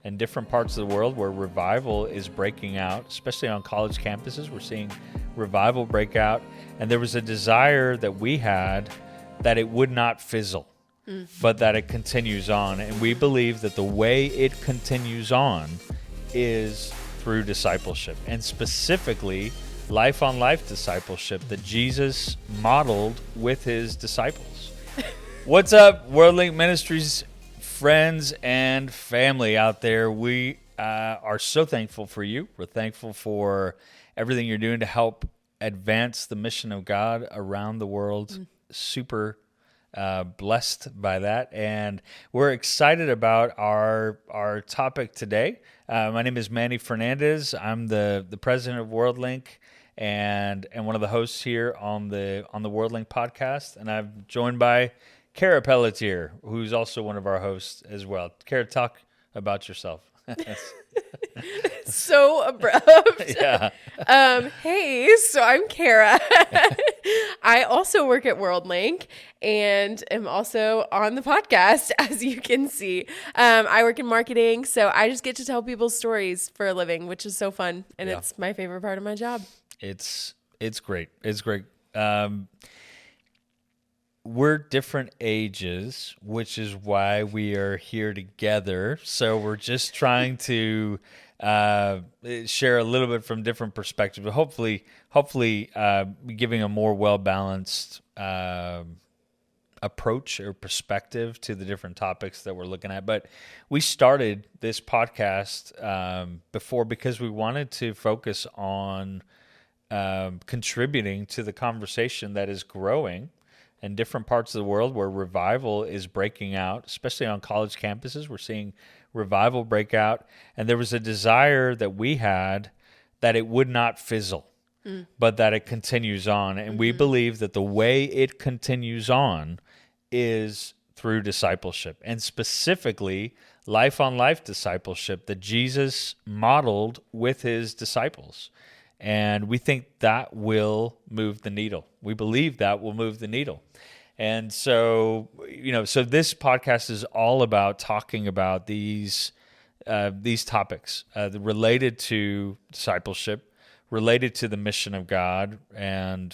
in different parts of the world where revival is breaking out, especially on college campuses. We're seeing revival break out. And there was a desire that we had that it would not fizzle, but that it continues on. And we believe that the way it continues on is through discipleship, and specifically life-on-life discipleship that Jesus modeled with his disciples. What's up, World Link Ministries friends and family out there? We are so thankful for you. We're thankful for everything you're doing to help advance the mission of God around the world. Super blessed by that, and we're excited about our topic today. My name is Manny Fernandez. I'm the president of World Link and one of the hosts here on the World Link podcast, and I'm joined by Kara Pelletier, who's also one of our hosts as well. Kara, talk about yourself. So abrupt. Yeah. Hey, so I'm Kara. I also work at World Link and am also on the podcast, as you can see. I work in marketing, so I just get to tell people's stories for a living, which is so fun, and it's my favorite part of my job. It's great. It's great. We're different ages, which is why we are here together. So we're just trying to share a little bit from different perspectives, but hopefully giving a more well-balanced approach or perspective to the different topics that we're looking at. But we started this podcast before because we wanted to focus on contributing to the conversation that is growing in different parts of the world where revival is breaking out, especially on college campuses. We're seeing revival break out. And there was a desire that we had that it would not fizzle, but that it continues on. And we believe that the way it continues on is through discipleship, and specifically life-on-life discipleship that Jesus modeled with his disciples. And we think that will move the needle. We believe that will move the needle. And so, so this podcast is all about talking about these topics related to discipleship, related to the mission of God. And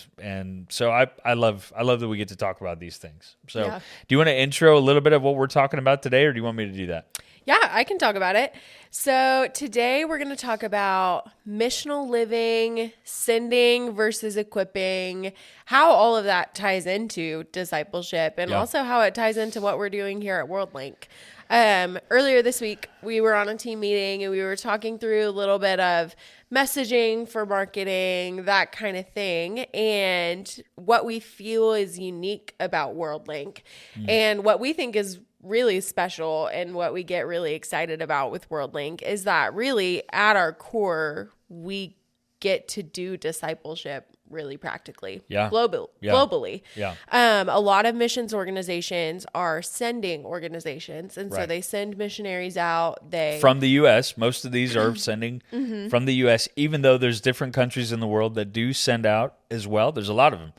so I love that we get to talk about these things. So Do you want to intro a little bit of what we're talking about today, or do you want me to do that? Yeah, I can talk about it. So today we're going to talk about missional living, sending versus equipping, how all of that ties into discipleship, and also how it ties into what we're doing here at World Link. Earlier this week, we were on a team meeting and we were talking through a little bit of messaging for marketing, that kind of thing, and what we feel is unique about World Link and what we think is really special and what we get really excited about with World Link is that really at our core, we get to do discipleship really practically, globally. Yeah. A lot of missions organizations are sending organizations, and so they send missionaries out. From the U.S., most of these are sending from the U.S., even though there's different countries in the world that do send out as well. There's a lot of them.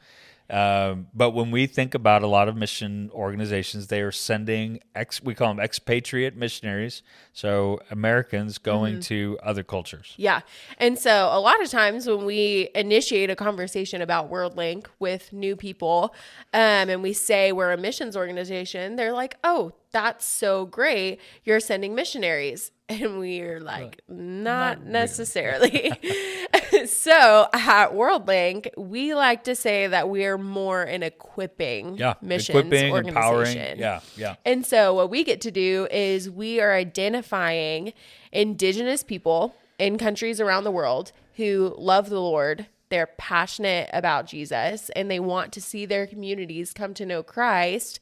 But when we think about a lot of mission organizations, they are sending we call them expatriate missionaries, so Americans going to other cultures. Yeah. And so a lot of times when we initiate a conversation about World Link with new people, and we say we're a missions organization, they're like, oh, that's so great. You're sending missionaries. And we're like, not necessarily. So at World Link, we like to say that we're more an equipping missions organization. Empowering. Yeah. And so what we get to do is we are identifying indigenous people in countries around the world who love the Lord. They're passionate about Jesus and they want to see their communities come to know Christ,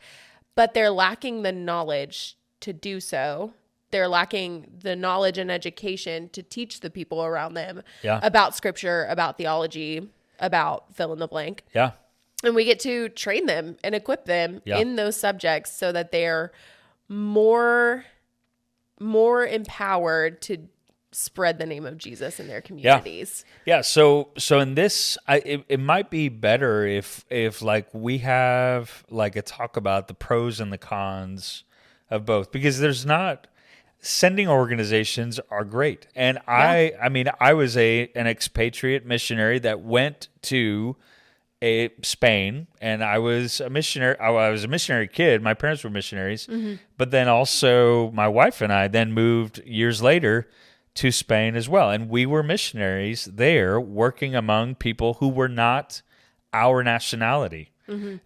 but they're lacking the knowledge to do so. They're lacking the knowledge and education to teach the people around them about scripture, about theology, about fill in the blank. Yeah. And we get to train them and equip them in those subjects so that they're more empowered to spread the name of Jesus in their communities. Yeah. So in this, it might be better if like we have like a talk about the pros and the cons of both, because there's not sending organizations are great. And I mean, I was an expatriate missionary that went to Spain, and I was a missionary. I was a missionary kid. My parents were missionaries, but then also my wife and I then moved years later to Spain as well, and we were missionaries there, working among people who were not our nationality.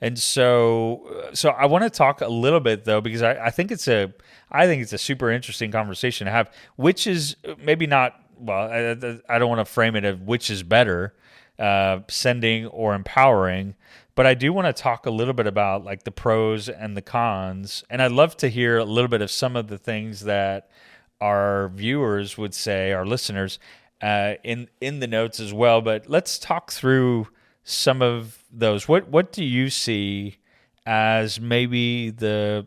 And so I want to talk a little bit though, because I think it's a super interesting conversation to have, which is maybe not, well, I don't want to frame it as which is better, sending or empowering, but I do want to talk a little bit about like the pros and the cons. And I'd love to hear a little bit of some of the things that our viewers would say, our listeners, in the notes as well. But let's talk through some of those. What do you see as maybe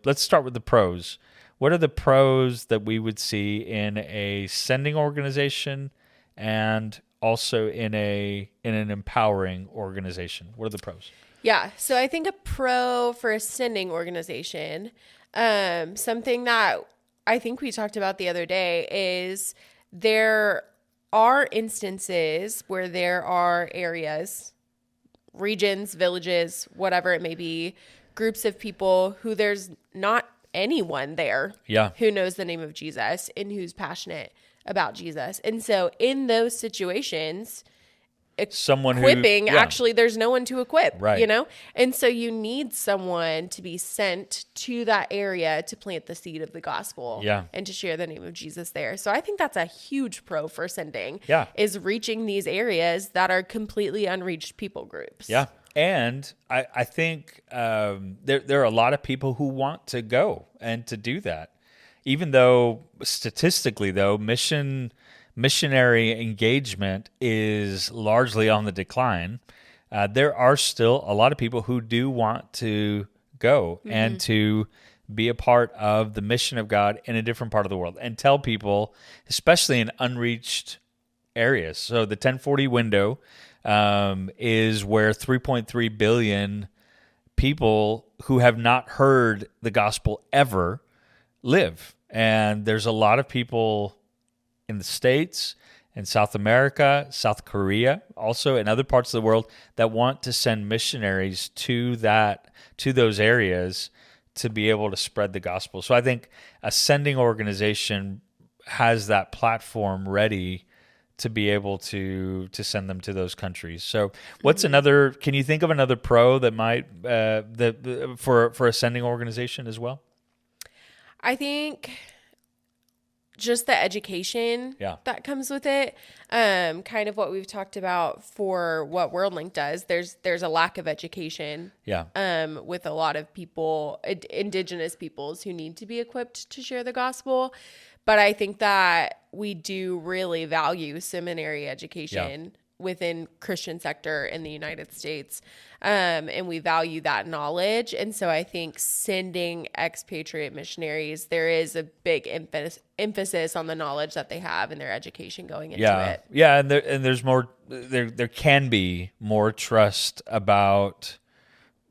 let's start with the pros. What are the pros that we would see in a sending organization and also in an empowering organization? What are the pros? Yeah. So I think a pro for a sending organization, something that I think we talked about the other day, is there are instances where there are areas, regions, villages, whatever it may be, groups of people who there's not anyone there who knows the name of Jesus and who's passionate about Jesus. And so in those situations, actually there's no one to equip, right. And so you need someone to be sent to that area to plant the seed of the gospel and to share the name of Jesus there. So I think that's a huge pro for sending, is reaching these areas that are completely unreached people groups. Yeah. And I think there are a lot of people who want to go and to do that, even though statistically, though, missionary engagement is largely on the decline. There are still a lot of people who do want to go and to be a part of the mission of God in a different part of the world and tell people, especially in unreached areas. So the 1040 window is where 3.3 billion people who have not heard the gospel ever live. And there's a lot of people in the States, in South America, South Korea, also in other parts of the world that want to send missionaries to those areas to be able to spread the gospel. So I think a sending organization has that platform ready to be able to send them to those countries. So what's another, can you think of another pro that might, for a sending organization as well? I think just the education that comes with it, kind of what we've talked about for what World Link does. There's a lack of education with a lot of people, indigenous peoples who need to be equipped to share the gospel. But I think that we do really value seminary education within Christian sector in the United States. And we value that knowledge. And so I think sending expatriate missionaries, there is a big emphasis on the knowledge that they have and their education going into it. Yeah. And there's more, there can be more trust about,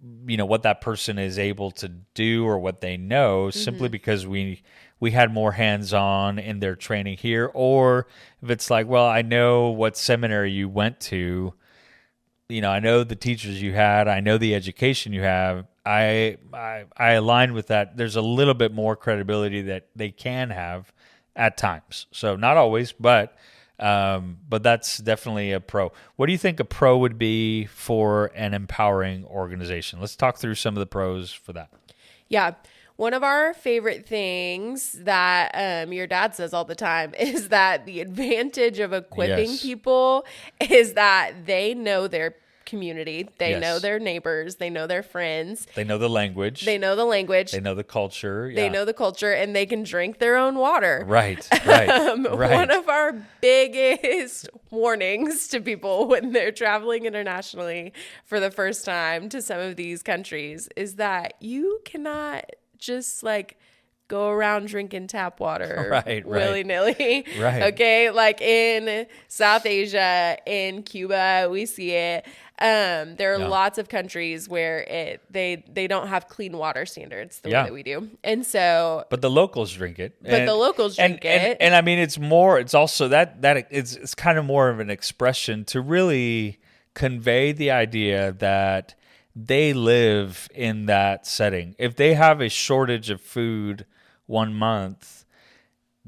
what that person is able to do or what they know simply because we had more hands-on in their training here. Or if it's like, well, I know what seminary you went to, I know the teachers you had, I know the education you have, I align with that. There's a little bit more credibility that they can have at times. So not always, but that's definitely a pro. What do you think a pro would be for an empowering organization? Let's talk through some of the pros for that. Yeah. One of our favorite things that your dad says all the time is that the advantage of equipping people is that they know their community. They know their neighbors. They know their friends. They know the language. They know the culture. They know the culture, and they can drink their own water. Right. One of our biggest warnings to people when they're traveling internationally for the first time to some of these countries is that you cannot just go around drinking tap water Right. willy-nilly. Right. Okay, like in South Asia, in Cuba, we see it. There are lots of countries where they don't have clean water standards the way that we do, and so. But the locals drink it. The locals drink it, and I mean, it's also that it's kind of more of an expression to really convey the idea that they live in that setting. If they have a shortage of food 1 month,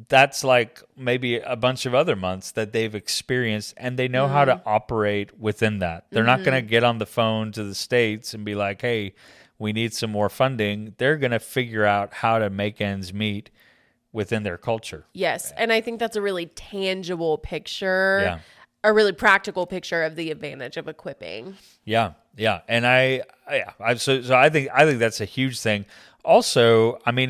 that's like maybe a bunch of other months that they've experienced, and they know how to operate within that. They're not going to get on the phone to the States and be like, hey, we need some more funding. They're going to figure out how to make ends meet within their culture. Yes, and I think that's a really tangible picture, a really practical picture of the advantage of equipping. Yeah, and so I think that's a huge thing. Also, I mean,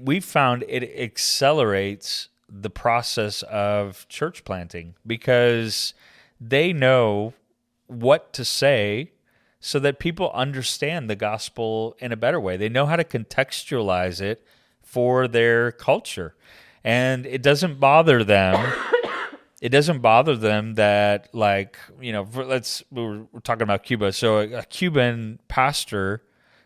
we found it accelerates the process of church planting because they know what to say so that people understand the gospel in a better way. They know how to contextualize it for their culture. And it doesn't bother them. It doesn't bother them that, like, you know, we're talking about Cuba. So a Cuban pastor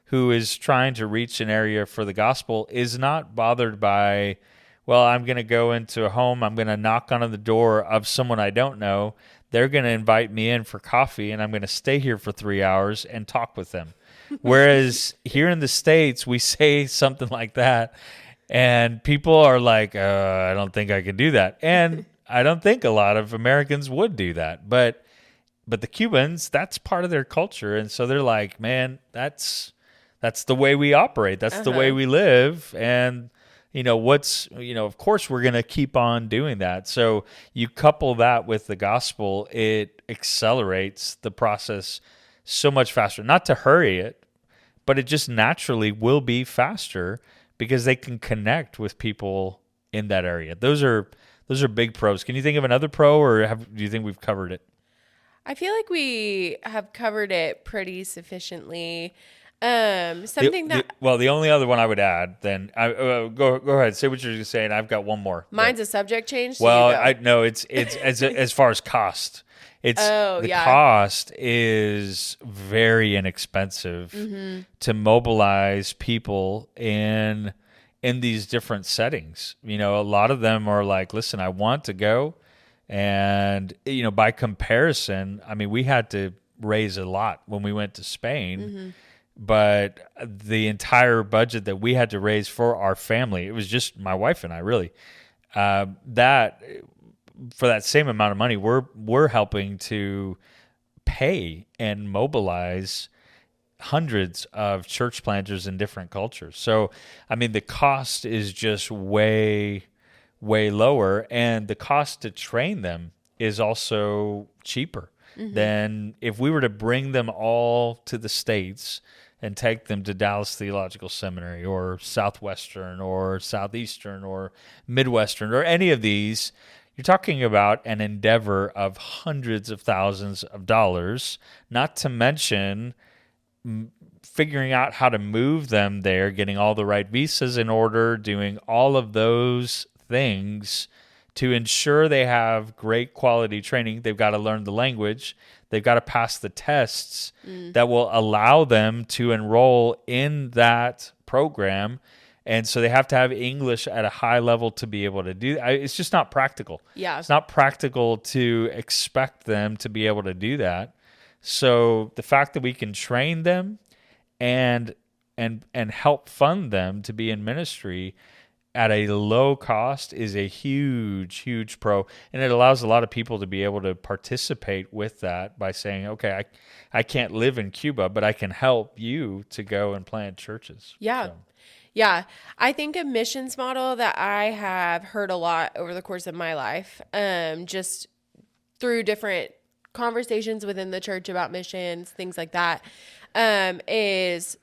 who is trying to reach an area for the gospel is not bothered by, well, I'm going to go into a home, I'm going to knock on the door of someone I don't know, they're going to invite me in for coffee, and I'm going to stay here for 3 hours and talk with them. Whereas here in the States, we say something like that, and people are like, I don't think I can do that. And I don't think a lot of Americans would do that. But the Cubans, that's part of their culture, and so they're like, man, that's the way we operate. That's the way we live. And, of course we're going to keep on doing that. So you couple that with the gospel, it accelerates the process so much faster. Not to hurry it, but it just naturally will be faster because they can connect with people in that area. Those are big pros. Can you think of another pro, or do you think we've covered it? I feel like we have covered it pretty sufficiently. The only other one I would add, then go ahead, say what you're going to say, and I've got one more. Mine's a subject change. So it's as far as cost. Cost is very inexpensive to mobilize people in these different settings. A lot of them are like, listen, I want to go, and by comparison, I mean, we had to raise a lot when we went to Spain. But the entire budget that we had to raise for our family, it was just my wife and I, really. That for that same amount of money, we're helping to pay and mobilize hundreds of church planters in different cultures. So, I mean, the cost is just way, way lower, and the cost to train them is also cheaper than if we were to bring them all to the States and take them to Dallas Theological Seminary or Southwestern or Southeastern or Midwestern or any of these. You're talking about an endeavor of hundreds of thousands of dollars, not to mention figuring out how to move them there, getting all the right visas in order, doing all of those things to ensure they have great quality training. They've got to learn the language. They've got to pass the tests that will allow them to enroll in that program. And so they have to have English at a high level to be able to do that. It's just not practical. Yeah. It's not practical to expect them to be able to do that. So the fact that we can train them and help fund them to be in ministry at a low cost is a huge, huge pro. And it allows a lot of people to be able to participate with that by saying, okay, I can't live in Cuba, but I can help you to go and plant churches. Yeah. So. Yeah. I think a missions model that I have heard a lot over the course of my life, just through different conversations within the church about missions, things like that, is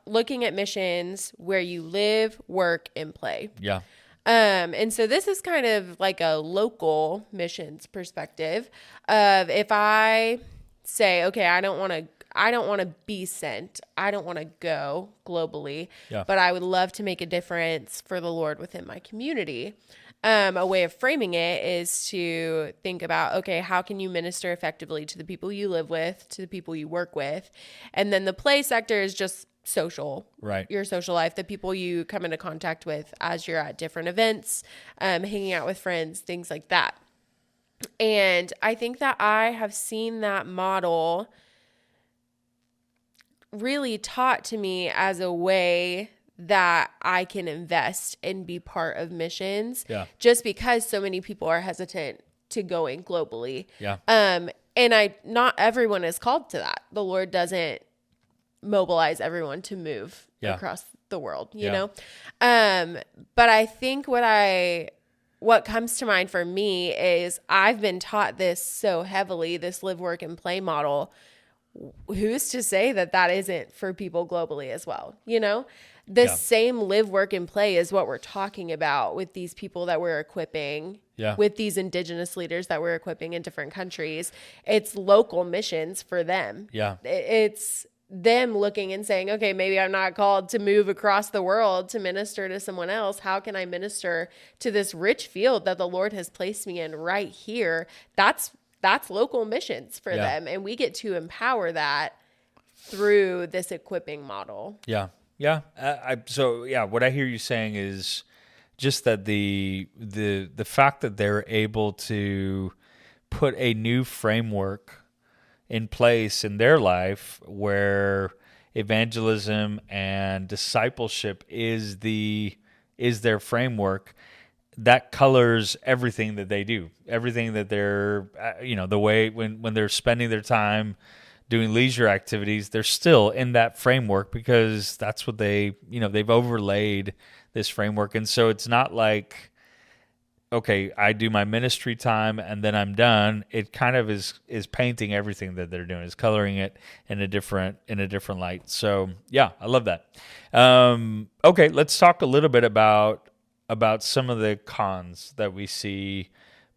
looking at missions where you live, work, and play. Yeah. And so this is kind of like a local missions perspective of if I say, okay, I I don't want to be sent. I don't want to go globally, Yeah. but I would love to make a difference for the Lord within my community. A way of framing it is to think about, okay, how can you minister effectively to the people you live with, to the people you work with? And then the play sector is just social, Right. your social life, the people you come into contact with as you're at different events, hanging out with friends, things like that. And I think that I have seen that model really taught to me as a way that I can invest and be part of missions, just because so many people are hesitant to going globally. Yeah. And not everyone is called to that. The Lord doesn't mobilize everyone to move across the world, you know? But I think what comes to mind for me is I've been taught this so heavily, this live, work, and play model. Who's to say that that isn't for people globally as well? You know, the same live, work, and play is what we're talking about with these people that we're equipping, with these indigenous leaders that we're equipping in different countries. It's local missions for them. It's them looking and saying, okay, maybe I'm not called to move across the world to minister to someone else. How can I minister to this rich field that the Lord has placed me in right here? That's local missions for them. And we get to empower that through this equipping model. What I hear you saying is just that the fact that they're able to put a new framework in place in their life where evangelism and discipleship is their framework, that colors everything that they do, everything that they're, the way when they're spending their time doing leisure activities, they're still in that framework because that's what they've overlaid this framework. And so it's not like, okay, I do my ministry time and then I'm done. It kind of is painting everything that they're doing, is coloring it in a different light. So yeah, I love that. Okay, let's talk a little bit about some of the cons that we see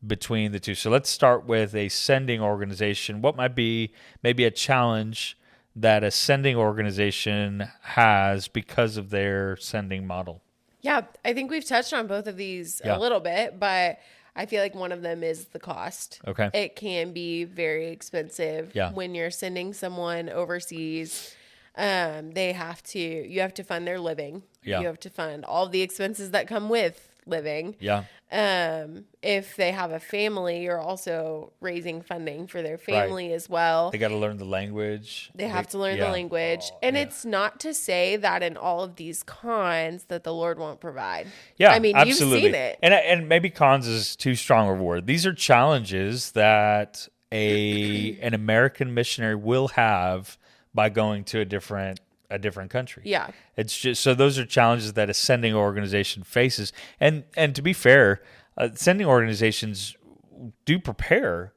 between the two. So let's start with a sending organization. What might be maybe a challenge that a sending organization has because of their sending model? Yeah, I think we've touched on both of these a little bit, but I feel like one of them is the cost. Okay. It can be very expensive when you're sending someone overseas. You have to fund their living. You have to fund all the expenses that come with living. If they have a family, you're also raising funding for their family as well. They got to learn the language. They have to learn the language. And it's not to say that in all of these cons that the Lord won't provide. Yeah, I mean, absolutely. You've seen it. And maybe cons is too strong a word. These are challenges that an American missionary will have by going to a different country. Yeah. It's just, so those are challenges that a sending organization faces. And to be fair, sending organizations do prepare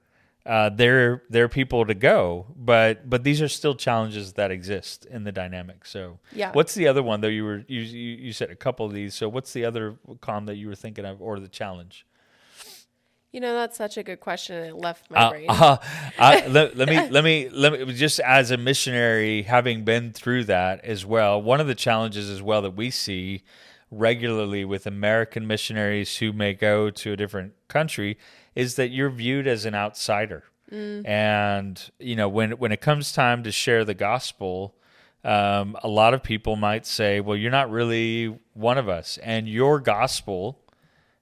their people to go, but these are still challenges that exist in the dynamic. So what's the other one though? You said a couple of these. So what's the other con that you were thinking of, or the challenge? That's such a good question, and it left my brain. Let me just, as a missionary, having been through that as well, one of the challenges as well that we see regularly with American missionaries who may go to a different country is that you're viewed as an outsider. And, when it comes time to share the gospel, a lot of people might say, well, you're not really one of us, and your gospel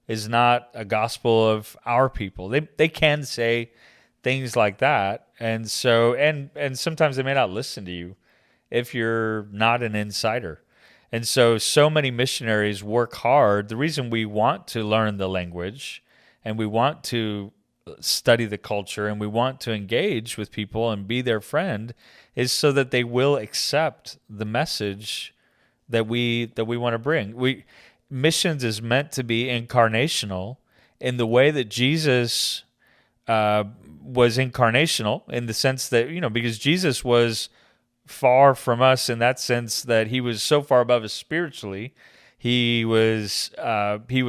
is not a gospel of our people. They can say things like that, and so and sometimes they may not listen to you if you're not an insider. And so many missionaries work hard. The reason we want to learn the language and we want to study the culture and we want to engage with people and be their friend is so that they will accept the message that we want to bring. Missions is meant to be incarnational in the way that Jesus was incarnational, in the sense that, because Jesus was far from us in that sense that he was so far above us spiritually, He was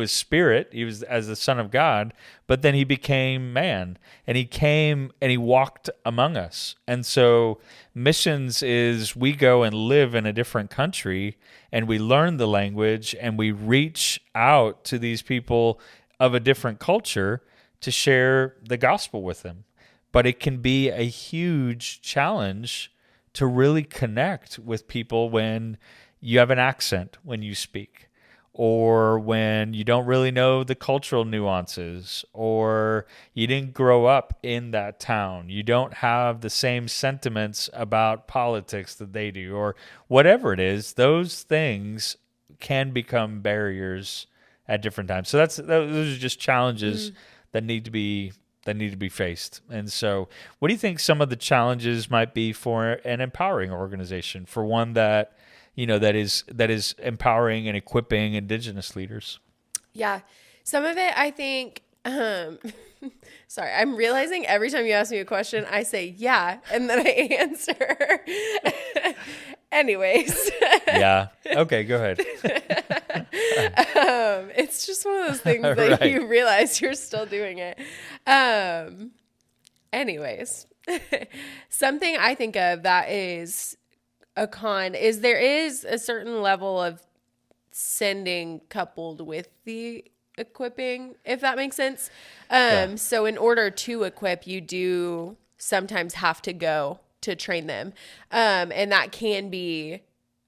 spirit. He was as the Son of God, but then he became man, and he came and he walked among us. And so missions is we go and live in a different country, and we learn the language, and we reach out to these people of a different culture to share the gospel with them. But it can be a huge challenge to really connect with people when you have an accent when you speak, or when you don't really know the cultural nuances, or you didn't grow up in that town. You don't have the same sentiments about politics that they do, or whatever it is. Those things can become barriers at different times. So those are just challenges that need to be faced. And so, what do you think some of the challenges might be for an empowering organization, for one that that is empowering and equipping Indigenous leaders? Yeah, some of it, I think. Sorry, I'm realizing every time you ask me a question, I say yeah, and then I answer. Anyways. Yeah. Okay, go ahead. It's just one of those things that Right. you realize you're still doing it. Anyways, something I think of that is a con is there is a certain level of sending coupled with the equipping, if that makes sense. So in order to equip, you do sometimes have to go to train them. And that can be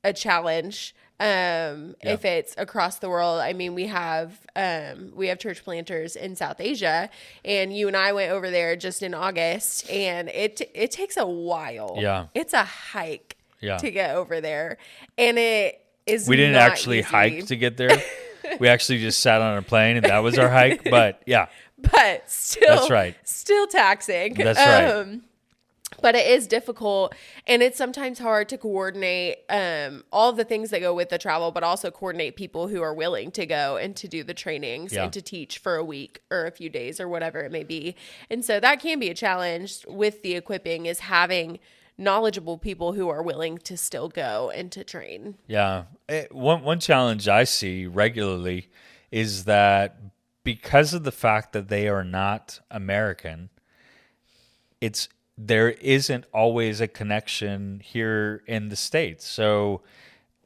a challenge. If it's across the world. I mean, we have church planters in South Asia, and you and I went over there just in August, and it takes a while. Yeah. It's a hike Yeah. to get over there. And it is We didn't not actually easy. hike to get there. We actually just sat on a plane, and that was our hike. But yeah, But still, That's right. Still taxing. That's right. But it is difficult, and it's sometimes hard to coordinate all the things that go with the travel, but also coordinate people who are willing to go and to do the trainings and to teach for a week or a few days or whatever it may be. And so that can be a challenge with the equipping, is having knowledgeable people who are willing to still go and to train. Yeah. One challenge I see regularly is that because of the fact that they are not American, there isn't always a connection here in the States. So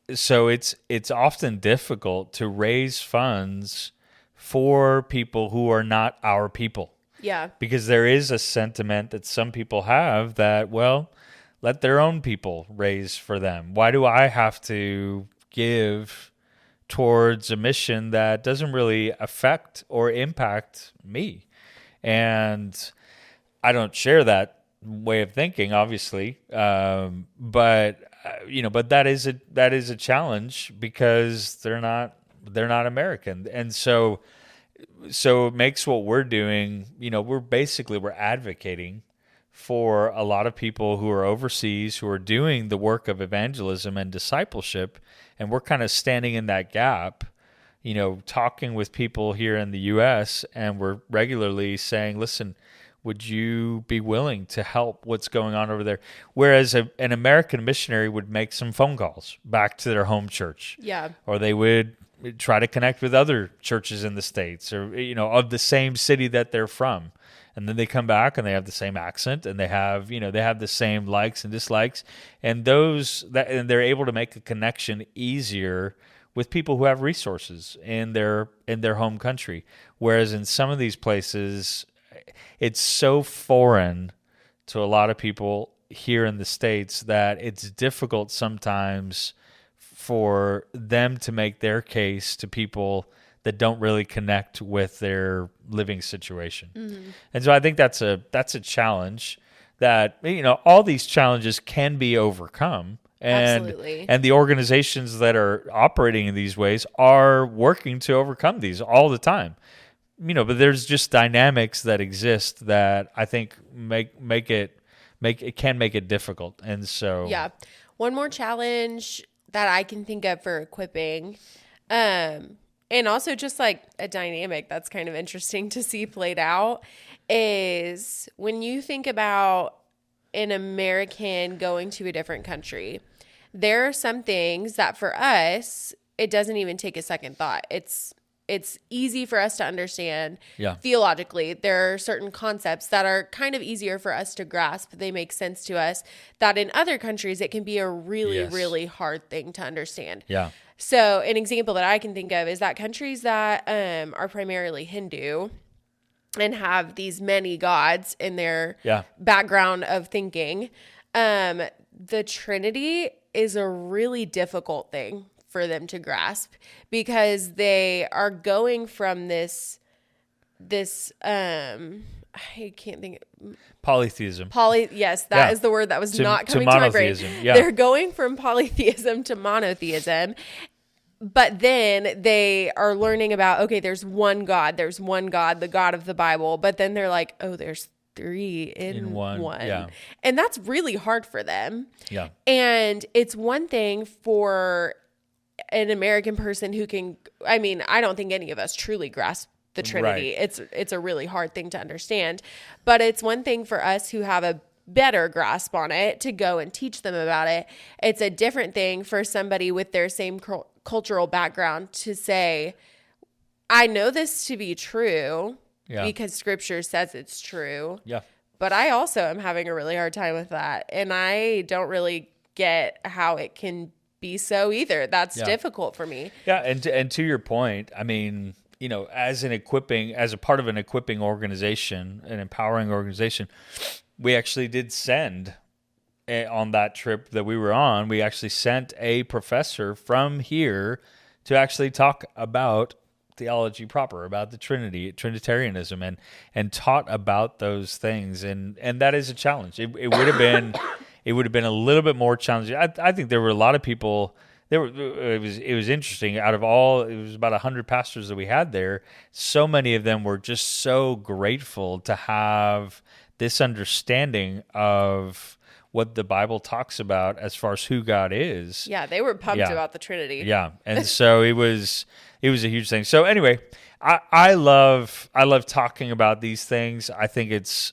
it's often difficult to raise funds for people who are not our people. Yeah. Because there is a sentiment that some people have that, well, let their own people raise for them. Why do I have to give towards a mission that doesn't really affect or impact me? And I don't share that way of thinking, obviously, but that is a challenge because they're not American, and so it makes what we're doing. We're advocating for a lot of people who are overseas who are doing the work of evangelism and discipleship, and we're kind of standing in that gap. Talking with people here in the U.S., and we're regularly saying, listen, would you be willing to help what's going on over there? Whereas an American missionary would make some phone calls back to their home church. Yeah. Or they would try to connect with other churches in the States, or, of the same city that they're from. And then they come back and they have the same accent, and they have the same likes and dislikes. And and they're able to make a connection easier with people who have resources in their home country. Whereas in some of these places, it's so foreign to a lot of people here in the States that it's difficult sometimes for them to make their case to people that don't really connect with their living situation. Mm-hmm. And so I think that's a challenge that, all these challenges can be overcome. Absolutely. And the organizations that are operating in these ways are working to overcome these all the time. But there's just dynamics that exist that I think can make it difficult. And so yeah, one more challenge that I can think of for equipping, and also just like a dynamic that's kind of interesting to see played out, is when you think about an American going to a different country, there are some things that for us it doesn't even take a second thought. It's easy for us to understand theologically. There are certain concepts that are kind of easier for us to grasp. They make sense to us, that in other countries, it can be a really, really hard thing to understand. Yeah. So an example that I can think of is that countries that are primarily Hindu and have these many gods in their background of thinking, the Trinity is a really difficult thing for them to grasp, because they are going from this I can't think Polytheism. Yes, that is the word that was not coming to my brain. Yeah. They're going from polytheism to monotheism, but then they are learning about, okay, there's one God, the God of the Bible, but then they're like, oh, there's three in one. Yeah. And that's really hard for them. Yeah. And it's one thing for an American person who can, I mean, I don't think any of us truly grasp the Trinity. Right. It's a really hard thing to understand, but it's one thing for us who have a better grasp on it to go and teach them about it. It's a different thing for somebody with their same cultural background to say, I know this to be true because scripture says it's true. Yeah. But I also am having a really hard time with that. And I don't really get how it can be so either. That's difficult for me. Yeah. And to your point, I mean, you know, as a part of an equipping organization, an empowering organization, we actually did send on that trip that we were on, we actually sent a professor from here to actually talk about theology proper, about the Trinity, Trinitarianism, and taught about those things. And that is a challenge. It would have been a little bit more challenging. I think there were a lot of people. It was interesting. Out of all, it was about 100 pastors that we had there. So many of them were just so grateful to have this understanding of what the Bible talks about as far as who God is. Yeah, they were pumped about the Trinity. Yeah, and so it was a huge thing. So anyway, I love talking about these things. I think it's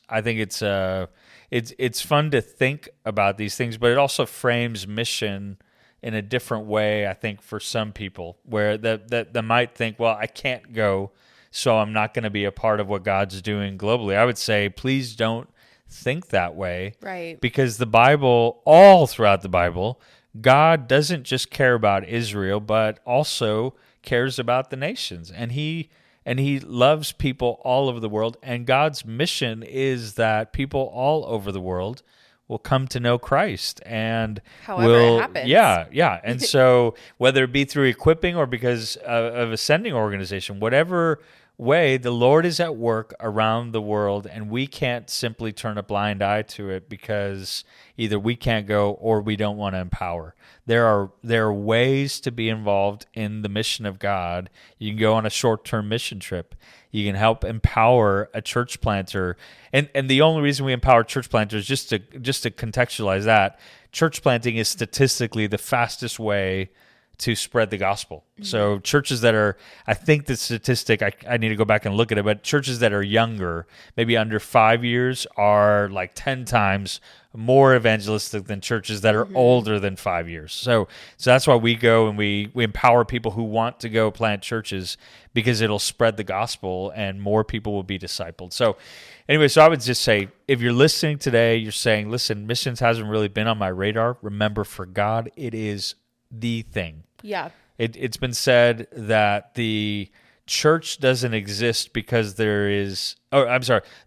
fun to think about these things, but it also frames mission in a different way, I think, for some people, where that might think, well, I can't go, so I'm not going to be a part of what God's doing globally. I would say, please don't think that way. Right. Because the Bible, all throughout the Bible, God doesn't just care about Israel, but also cares about the nations. And he loves people all over the world. And God's mission is that people all over the world will come to know Christ, and however it happens. Yeah. And so whether it be through equipping or because of a sending organization, whatever way, the Lord is at work around the world, and we can't simply turn a blind eye to it because either we can't go or we don't want to empower. There are ways to be involved in the mission of God. You can go on a short-term mission trip. You can help empower a church planter. And the only reason we empower church planters, just to contextualize that, church planting is statistically the fastest way to spread the gospel. Mm-hmm. So churches that are, I think the statistic, I need to go back and look at it, but churches that are younger, maybe under 5 years, are like 10 times more evangelistic than churches that are older than 5 years. So that's why we go and we empower people who want to go plant churches, because it'll spread the gospel and more people will be discipled. So anyway, so I would just say, if you're listening today, you're saying, listen, missions hasn't really been on my radar. Remember, for God, it is the thing. Yeah. It's been said that the church doesn't exist because the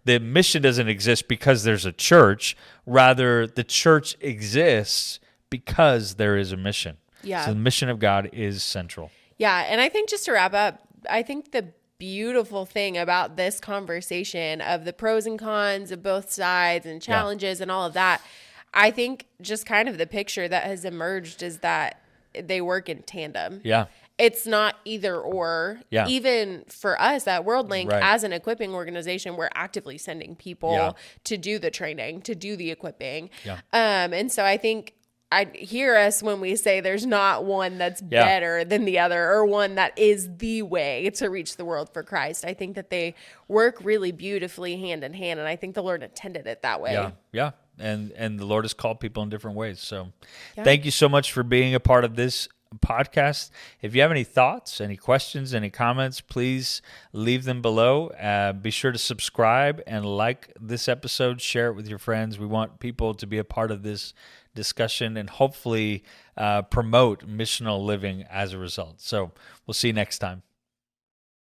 mission doesn't exist because there's a church. Rather, the church exists because there is a mission. Yeah. So the mission of God is central. Yeah. And I think, just to wrap up, I think the beautiful thing about this conversation of the pros and cons of both sides and challenges and all of that, I think just kind of the picture that has emerged is that they work in tandem. Yeah. It's not either or. Yeah. Even for us at World Link, as an equipping organization, we're actively sending people to do the training, to do the equipping. Yeah. And so I think I hear us when we say there's not one that's better than the other, or one that is the way to reach the world for Christ. I think that they work really beautifully hand in hand, and I think the Lord intended it that way. Yeah. Yeah. And the Lord has called people in different ways. So thank you so much for being a part of this podcast. If you have any thoughts, any questions, any comments, please leave them below. Be sure to subscribe and like this episode. Share it with your friends. We want people to be a part of this discussion and hopefully promote missional living as a result. So we'll see you next time.